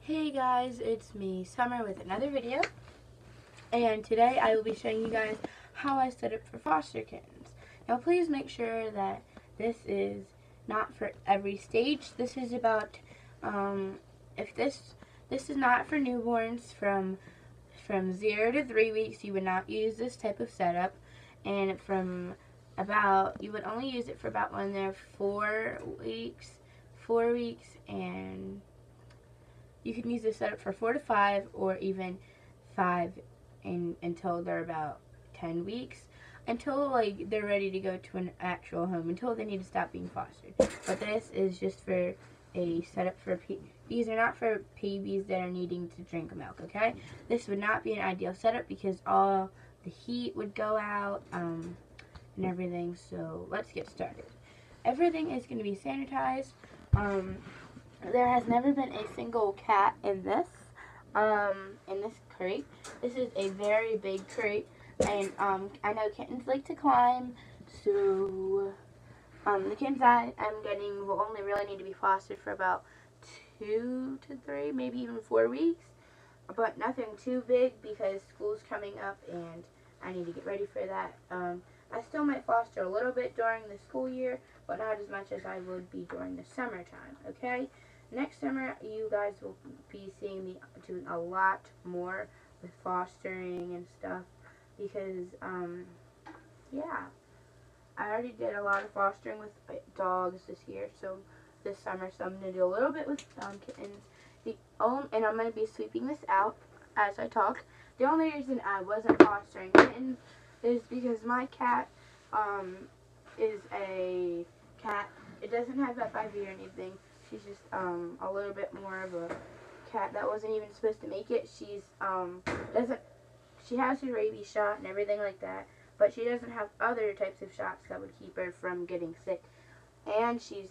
Hey guys, it's me, Summer, with another video, and today I will be showing you guys how I set up for foster kittens. Now please make sure that this is not for every stage. This is about, if this is not for newborns from 0 to 3 weeks, you would not use this type of setup, and you would only use it for about when they're 4 weeks, and you can use this setup for 4 to 5 or even 5 until they're about 10 weeks, until like they're ready to go to an actual home, until they need to stop being fostered. But this is just for a setup for these are not for babies that are needing to drink milk, okay? This would not be an ideal setup because all the heat would go out and everything. So let's get started. Everything is going to be sanitized. There has never been a single cat in this crate. This is a very big crate, and I know kittens like to climb, so the kittens I'm getting will only really need to be fostered for about 2 to 3, maybe even 4 weeks, but nothing too big because school's coming up and I need to get ready for that. I still might foster a little bit during the school year, but not as much as I would be during the summertime, okay? Next summer, you guys will be seeing me doing a lot more with fostering and stuff because, yeah. I already did a lot of fostering with dogs this year, so this summer, so I'm going to do a little bit with kittens. And I'm going to be sweeping this out as I talk. The only reason I wasn't fostering kittens is because my cat is a cat. It doesn't have that 5 year or anything. She's just a little bit more of a cat that wasn't even supposed to make it. She has her rabies shot and everything like that, but she doesn't have other types of shots that would keep her from getting sick. And she's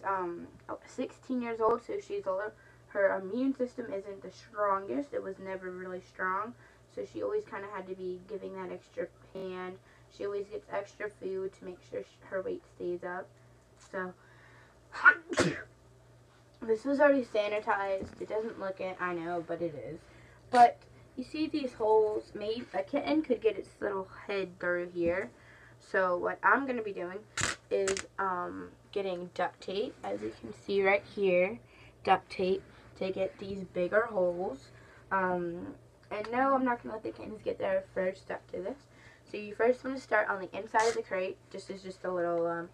16 years old, so her immune system isn't the strongest. It was never really strong, so she always kind of had to be giving that extra hand. She always gets extra food to make sure her weight stays up. So this was already sanitized. It doesn't look it, I know, but it is. But you see these holes? Maybe a kitten could get its little head through here. So what I'm going to be doing is getting duct tape, as you can see right here, duct tape to get these bigger holes. And no, I'm not going to let the kittens get there first stuck to this. So you first want to start on the inside of the crate. This is just a little,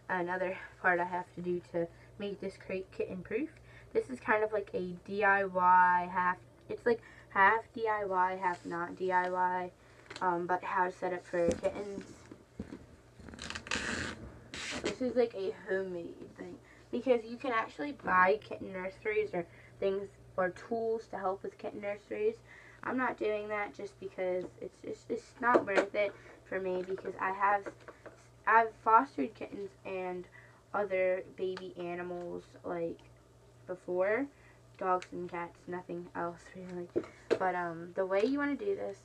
another part I have to do to make this crate kitten proof. This is kind of like a DIY it's like half DIY, half not DIY, but how to set up for kittens. This is like a homemade thing because you can actually buy kitten nurseries or things or tools to help with kitten nurseries. I'm not doing that just because it's not worth it for me because I've fostered kittens and other baby animals like before, dogs and cats, nothing else really. But the way you want to do this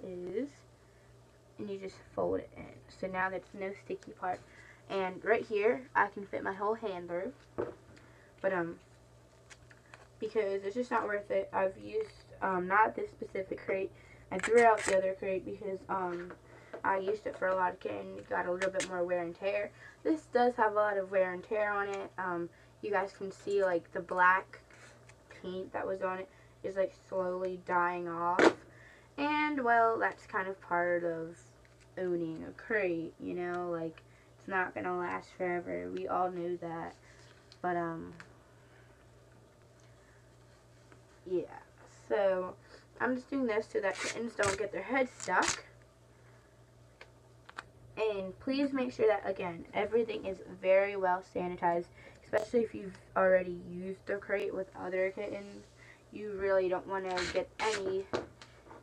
is, and you just fold it in. So now there's no sticky part. And right here, I can fit my whole hand through. But because it's just not worth it. I've used not this specific crate. I threw out the other crate because I used it for a lot of kittens. It got a little bit more wear and tear. This does have a lot of wear and tear on it. You guys can see like the black paint that was on it is like slowly dying off. And well, that's kind of part of owning a crate, you know, like it's not gonna last forever. We all knew that. But yeah. So I'm just doing this so that kittens don't get their heads stuck. And please make sure that, again, everything is very well sanitized, especially if you've already used the crate with other kittens. You really don't want to get any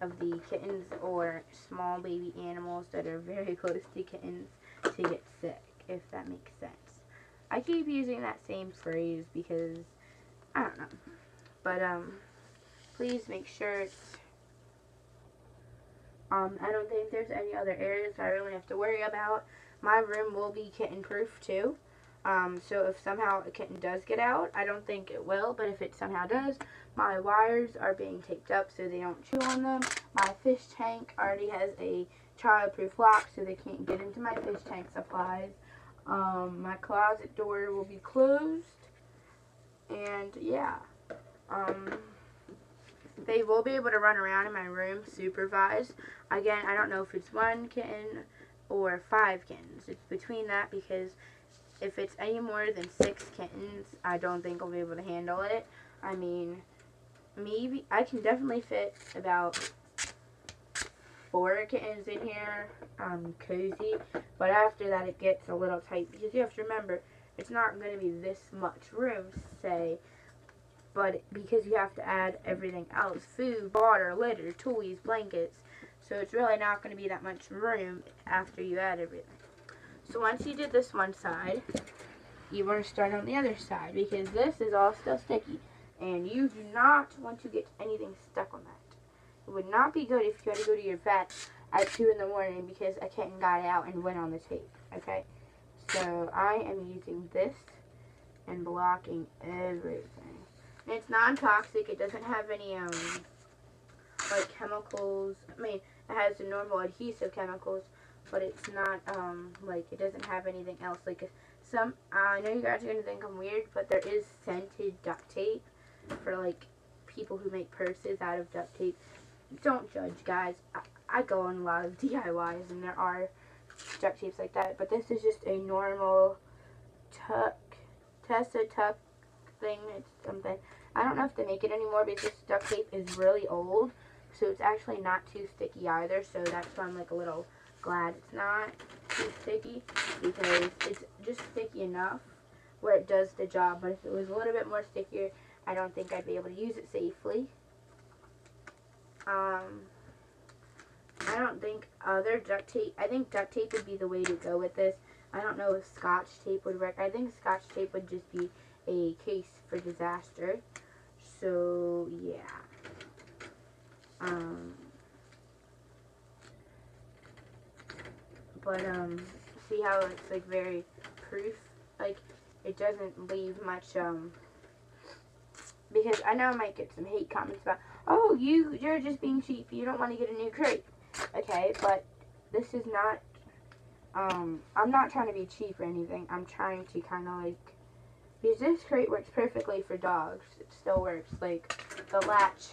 of the kittens or small baby animals that are very close to kittens to get sick, if that makes sense. I keep using that same phrase because, I don't know. But, please make sure it's I don't think there's any other areas I really have to worry about. My room will be kitten proof too. So if somehow a kitten does get out, I don't think it will, but if it somehow does, my wires are being taped up so they don't chew on them. My fish tank already has a childproof lock so they can't get into my fish tank supplies. My closet door will be closed, and yeah, they will be able to run around in my room supervised. Again, I don't know if it's 1 kitten or 5 kittens. It's between that, because if it's any more than 6 kittens, I don't think I'll be able to handle it. I mean, maybe I can definitely fit about 4 kittens in here, cozy, but after that it gets a little tight, because you have to remember, it's not going to be this much room, say, but because you have to add everything else, food, water, litter, toys, blankets, so it's really not going to be that much room after you add everything. So once you did this one side, you want to start on the other side, because this is all still sticky, and you do not want to get anything stuck on that. It would not be good if you had to go to your vet at 2 in the morning because a kitten got out and went on the tape, okay? So I am using this and blocking everything. And it's non-toxic. It doesn't have any, like, chemicals. I mean, it has the normal adhesive chemicals, but it's not, like, it doesn't have anything else. Like, I know you guys are going to think I'm weird, but there is scented duct tape for, like, people who make purses out of duct tape. Don't judge, guys. I go on a lot of DIYs, and there are duct tapes like that, but this is just a normal Tessa tuck thing. It's something. I don't know if they make it anymore because this duct tape is really old, so it's actually not too sticky either, so that's why I'm like a little glad it's not too sticky, because it's just sticky enough where it does the job, but if it was a little bit more stickier, I don't think I'd be able to use it safely. I don't think other duct tape, I think duct tape would be the way to go with this. I don't know if Scotch tape would work. I think Scotch tape would just be a case for disaster. So, yeah. But, see how it's, like, very proof? Like, it doesn't leave much, because I know I might get some hate comments about, oh, you're just being cheap, you don't want to get a new crate. Okay, but this is not, I'm not trying to be cheap or anything. I'm trying to kind of like, because this crate works perfectly for dogs. It still works. Like, the latch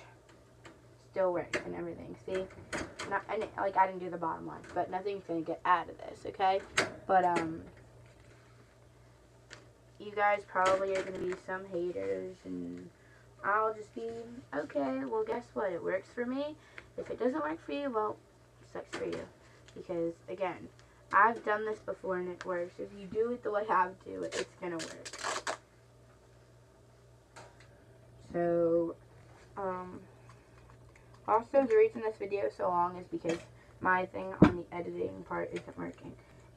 still works and everything. See? Like, I didn't do the bottom one, but nothing's going to get out of this, okay? But, you guys probably are going to be some haters, and I'll just be, okay, well, guess what? It works for me. If it doesn't work for you, well, sucks for you. Because, again, I've done this before and it works. If you do it the way I do it, it's going to work. So, also the reason this video is so long is because my thing on the editing part isn't working.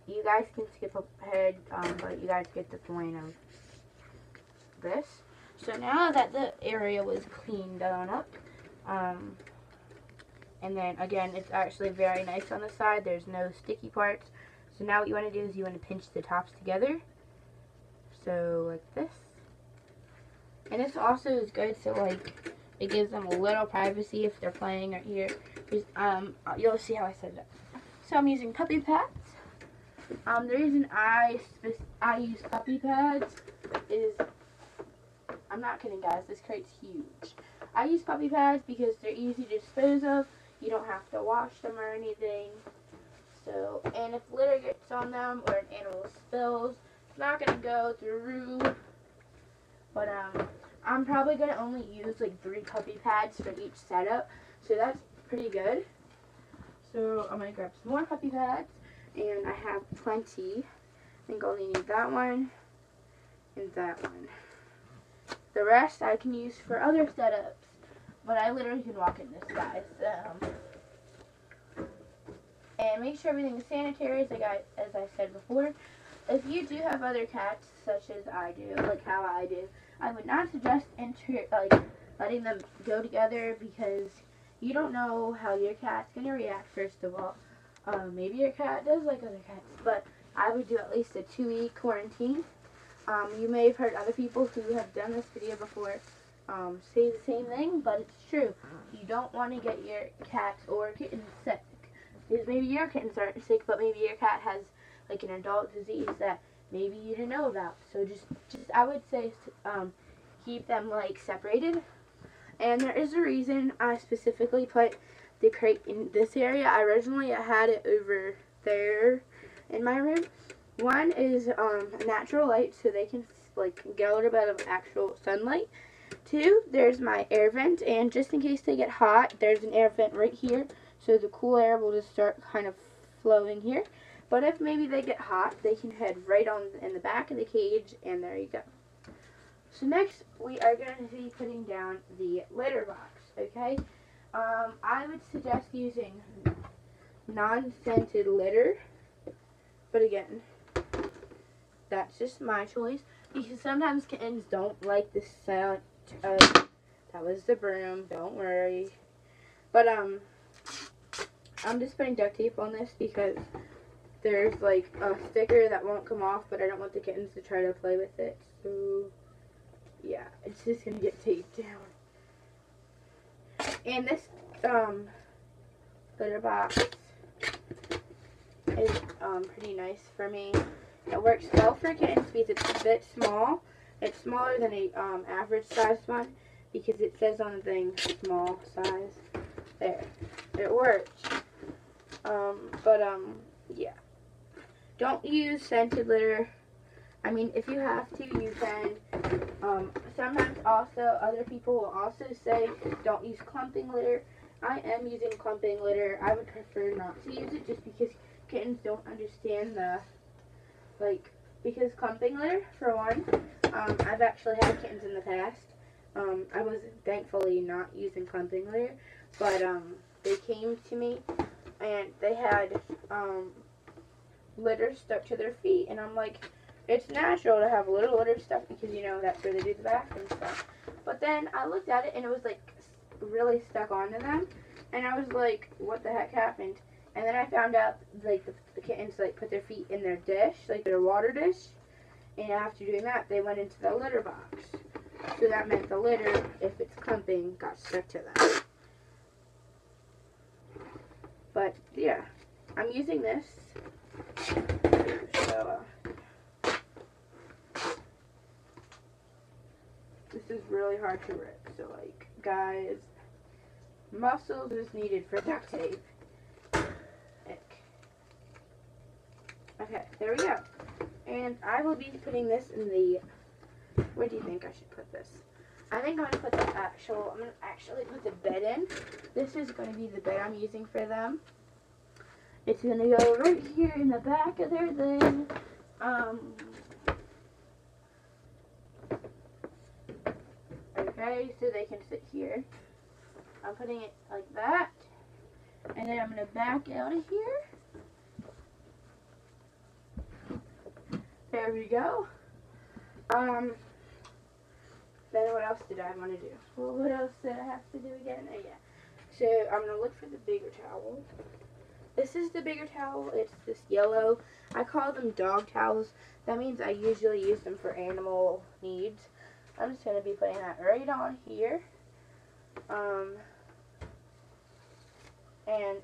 You guys can skip ahead, but you guys get the point of this. So now that the area was cleaned on up, and then again, it's actually very nice on the side. There's no sticky parts. So now what you want to do is you want to pinch the tops together. So like this. And this also is good, so like it gives them a little privacy if they're playing right here. You'll see how I set it up. So I'm using puppy pads. The reason I use puppy pads is, I'm not kidding, guys, this crate's huge. I use puppy pads because they're easy to dispose of. You don't have to wash them or anything. So, and if litter gets on them or an animal spills, it's not going to go through. But I'm probably going to only use like 3 puppy pads for each setup. So that's pretty good. So I'm going to grab some more puppy pads. And I have plenty. I think I only need that one and that one. The rest I can use for other setups. But I literally can walk in this, guys. And make sure everything is sanitary, as I said before. If you do have other cats, such as I do, like how I do, I would not suggest letting them go together, because you don't know how your cat's going to react, first of all. Maybe your cat does like other cats, but I would do at least a 2-week quarantine. You may have heard other people who have done this video before say the same thing, but it's true. You don't want to get your cats or kittens sick. Because maybe your kittens aren't sick, but maybe your cat has like an adult disease that maybe you didn't know about. So just I would say keep them like separated. And there is a reason I specifically put the crate in this area. Originally I had it over there in my room. One is natural light, so they can like get a little bit of actual sunlight. Two, there's my air vent, and just in case they get hot, there's an air vent right here, so the cool air will just start kind of flowing here. But if maybe they get hot, they can head right on in the back of the cage, and there you go. So next, we are going to be putting down the litter box, okay? I would suggest using non-scented litter, but again, that's just my choice, because sometimes kittens don't like the scent of, that was the broom, don't worry. But, I'm just putting duct tape on this because there's like a sticker that won't come off, but I don't want the kittens to try to play with it, so yeah, it's just gonna get taped down. And this, litter box is, pretty nice for me. It works well for kittens because it's a bit small. It's smaller than a average size one because it says on the thing small size. There, it works. Yeah. Don't use scented litter. I mean, if you have to, you can. Sometimes also, other people will also say don't use clumping litter. I am using clumping litter. I would prefer not to use it just because kittens don't understand the, like, because clumping litter, for one, I've actually had kittens in the past. I was thankfully not using clumping litter, but they came to me and they had litter stuck to their feet, and I'm like, it's natural to have a little litter stuff because, you know, that's where they do the bathroom stuff. But then I looked at it and it was like really stuck onto them, and I was like, what the heck happened? And then I found out like the kittens like put their feet in their dish, like their water dish, and after doing that they went into the litter box. So that meant the litter, if it's clumping, got stuck to them. But yeah, I'm using this. So this is really hard to rip. So like, guys, muscles is needed for duct tape. Okay, there we go. And I will be putting this in the, where do you think I should put this? I think I'm going to put the actual, I'm going to actually put the bed in. This is going to be the bed I'm using for them. It's going to go right here in the back of their thing. Okay, so they can sit here. I'm putting it like that. And then I'm going to back out of here. There we go. Then what else did I want to do? Well, what else did I have to do again? Oh, yeah. So I'm going to look for the bigger towel. This is the bigger towel. It's this yellow. I call them dog towels. That means I usually use them for animal needs. I'm just going to be putting that right on here. And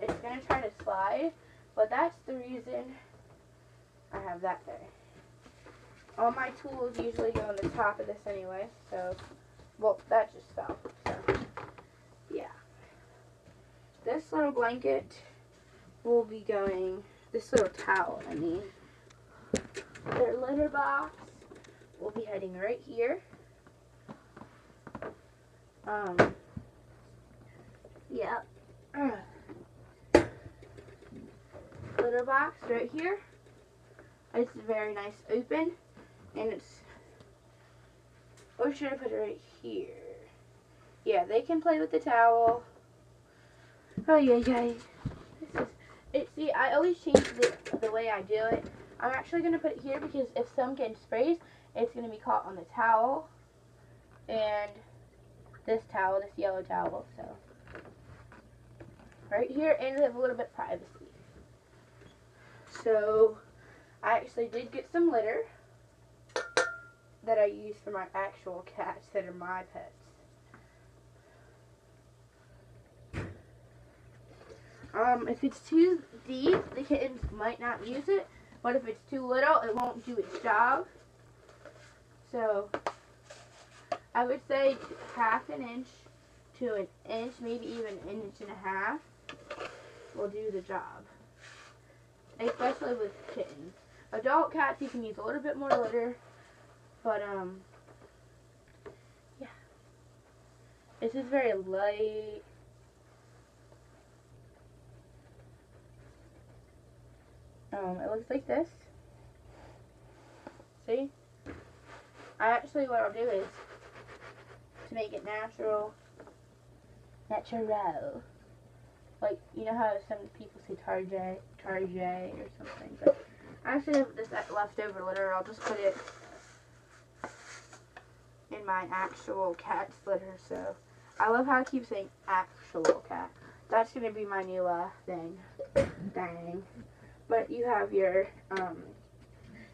it's going to try to slide, but that's the reason I have that there. All my tools usually go on the top of this anyway, so, well, that just fell, so, yeah. This little blanket will be going, this little towel, I mean, their litter box will be heading right here. Yeah. Litter box right here. It's very nice open. And it's, or should I put it right here? Yeah, they can play with the towel. Oh, yeah. This is, it. See, I always change the way I do it. I'm actually going to put it here because if some get sprays, it's going to be caught on the towel. And this towel, this yellow towel, so. Right here, and we have a little bit of privacy. So, I actually did get some litter. that I use for my actual cats that are my pets. If it's too deep, the kittens might not use it, but if it's too little, it won't do its job. So, I would say half an inch to an inch, maybe even an inch and a half, will do the job. Especially with kittens. Adult cats, you can use a little bit more litter, but, yeah. This is very light. It looks like this. See? What I'll do is, to make it natural, like, you know how some people say tarjay or something, but I actually have this leftover litter. I'll just put it in my actual cat's litter. So I love how I keep saying actual cat. That's going to be my new thing. Dang. But you have your, and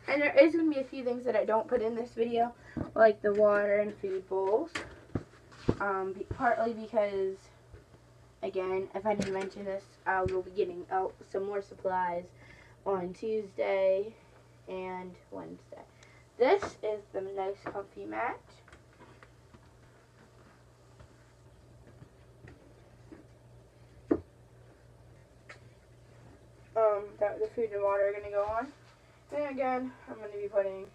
there is going to be a few things that I don't put in this video, like the water and food bowls. Partly because, again, if I didn't mention this, I will be getting out some more supplies on Tuesday and Wednesday. This is the nice comfy mat. That the food and water are going to go on. And again, I'm going to be putting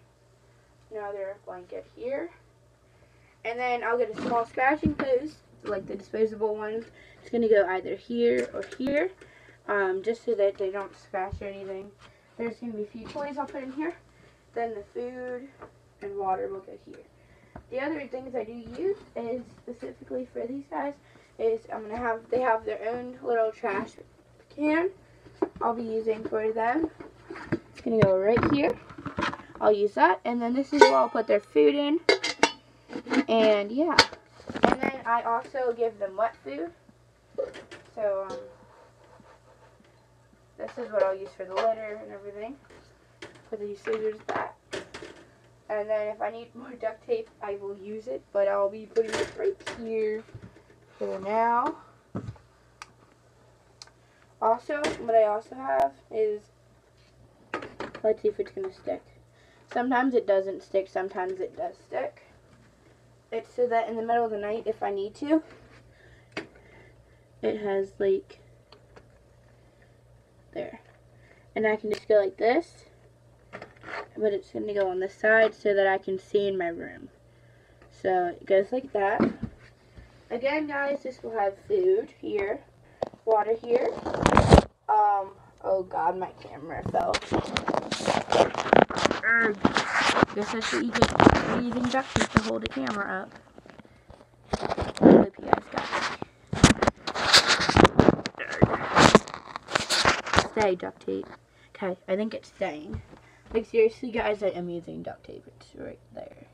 another blanket here. And then I'll get a small scratching post, like the disposable ones. It's going to go either here or here, just so that they don't scratch or anything. There's going to be a few toys I'll put in here. Then the food and water will go here. The other things I do use is, specifically for these guys, is they have their own little trash can I'll be using for them. It's going to go right here. I'll use that. And then this is where I'll put their food in. And yeah. And then I also give them wet food. So, this is what I'll use for the litter and everything. Put these scissors back. And then if I need more duct tape, I will use it. But I'll be putting it right here for now. Also, what I also have is, let's see if it's going to stick. Sometimes it doesn't stick, sometimes it does stick. It's so that in the middle of the night, if I need to, it has like, there. And I can just go like this, but it's going to go on the side so that I can see in my room. So it goes like that. Again, guys, this will have food here, water here. Oh god, my camera fell. Guess I should be using duct tape to hold the camera up. I hope you guys got it. Stay, duct tape. Okay, I think it's staying. Like, seriously, guys, I am using duct tape. It's right there.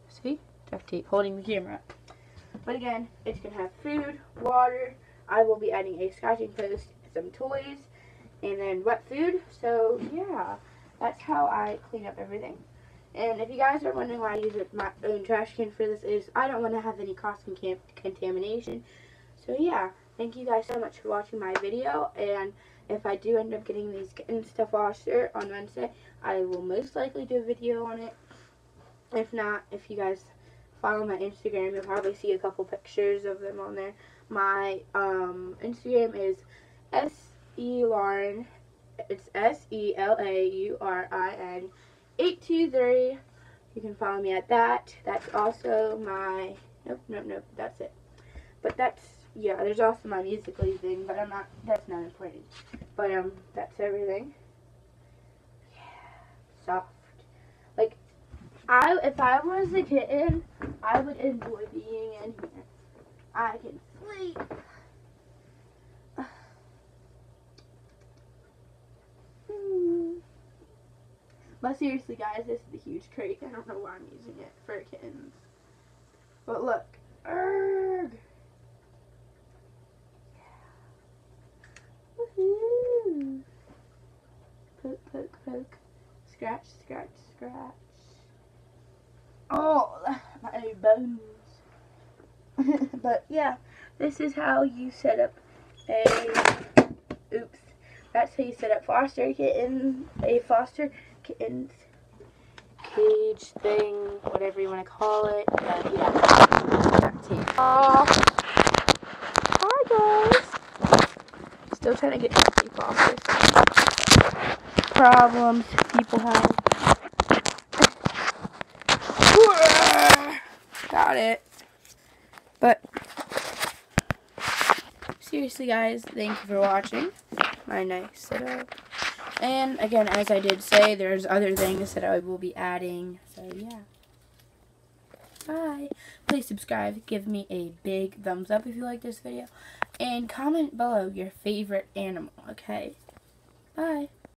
See? Duct tape holding the camera up. But again, it's going to have food, water. I will be adding a scratching post, some toys, and then wet food. So, yeah, that's how I clean up everything. And if you guys are wondering why I use my own trash can for this, is I don't want to have any cross contamination. So, yeah, thank you guys so much for watching my video. And if I do end up getting these kittens to foster on Wednesday, I will most likely do a video on it. If not, if you guys follow my Instagram, you'll probably see a couple pictures of them on there. My Instagram is SELaurin. It's SELAURIN 823. You can follow me at that. That's also my nope. That's it. But that's, yeah. There's also my Musical.ly thing, but that's not important. But that's everything. Yeah, soft. Like, if I was a kitten, I would enjoy being in here. I can sleep. But seriously, guys, this is a huge crate. I don't know why I'm using it for kittens. But look. Arrgh. Yeah. Woohoo. Poke, poke, poke. Scratch, scratch, scratch. bones. But yeah, this is how you set up that's how you set up a foster kitten's cage thing, whatever you want to call it. But yeah, that's it. Hi guys. Still trying to get healthy foster problems people have. Got it. But seriously guys, thank you for watching my nice setup. And again, as I did say, there's other things that I will be adding. So yeah. Bye. Please subscribe, give me a big thumbs up if you like this video, and comment below your favorite animal, okay? Bye.